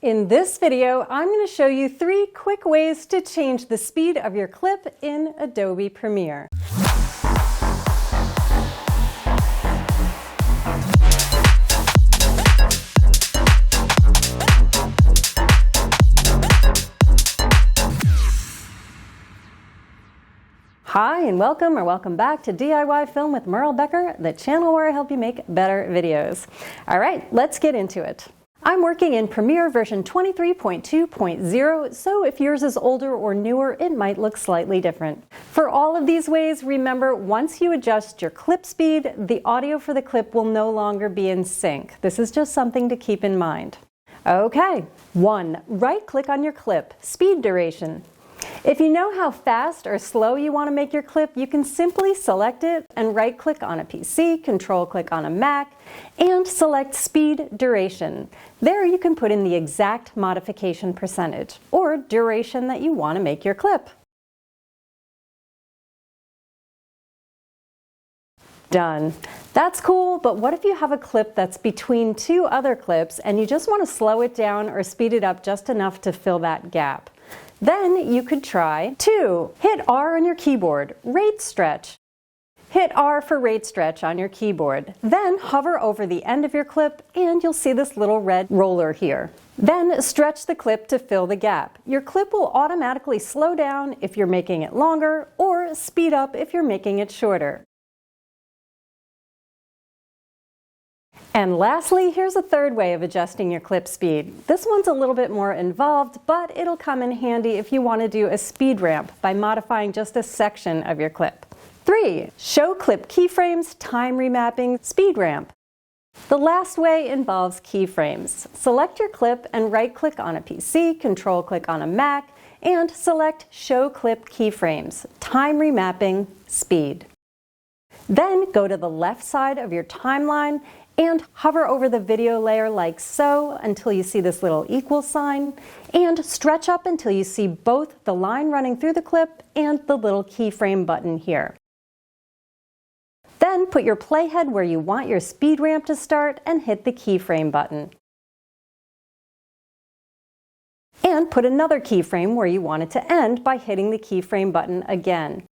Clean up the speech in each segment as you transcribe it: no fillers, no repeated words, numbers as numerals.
In this video, I'm going to show you 3 quick ways to change the speed of your clip in Adobe Premiere. Hi and welcome back to DIY Film with Merle Becker, the channel where I help you make better videos. All right, let's get into it. I'm working in Premiere version 23.2.0, so if yours is older or newer, it might look slightly different. For all of these ways, remember, once you adjust your clip speed, the audio for the clip will no longer be in sync. This is just something to keep in mind. Okay, 1. Right-click on your clip, speed duration. If you know how fast or slow you want to make your clip, you can simply select it and right-click on a PC, control-click on a Mac, and select Speed Duration. There you can put in the exact modification percentage, or duration that you want to make your clip. Done. That's cool, but what if you have a clip that's between 2 other clips and you just want to slow it down or speed it up just enough to fill that gap? Then you could try 2. Hit R on your keyboard, rate stretch. Hit R for rate stretch on your keyboard. Then hover over the end of your clip and you'll see this little red roller here. Then stretch the clip to fill the gap. Your clip will automatically slow down if you're making it longer or speed up if you're making it shorter. And lastly, here's a 3rd way of adjusting your clip speed. This one's a little bit more involved, but it'll come in handy if you want to do a speed ramp by modifying just a section of your clip. 3. Show clip keyframes, time remapping, speed ramp. The last way involves keyframes. Select your clip and right-click on a PC, control-click on a Mac, and select Show Clip Keyframes, Time Remapping, Speed. Then go to the left side of your timeline and hover over the video layer like so until you see this little equal sign, and stretch up until you see both the line running through the clip and the little keyframe button here. Then put your playhead where you want your speed ramp to start and hit the keyframe button. And put another keyframe where you want it to end by hitting the keyframe button again.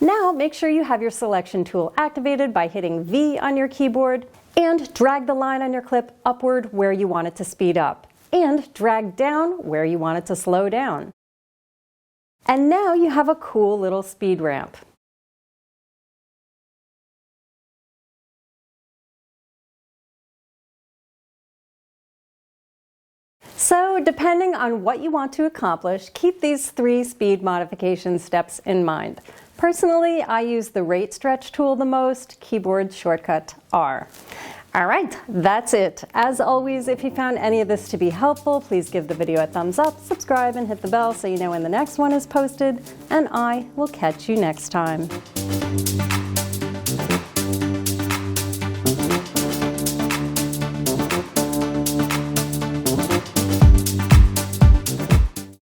Now make sure you have your selection tool activated by hitting V on your keyboard, and drag the line on your clip upward where you want it to speed up, and drag down where you want it to slow down. And now you have a cool little speed ramp. So, depending on what you want to accomplish, keep these 3 speed modification steps in mind. Personally, I use the rate stretch tool the most, keyboard shortcut R. All right, that's it. As always, if you found any of this to be helpful, please give the video a thumbs up, subscribe, and hit the bell so you know when the next one is posted, and I will catch you next time.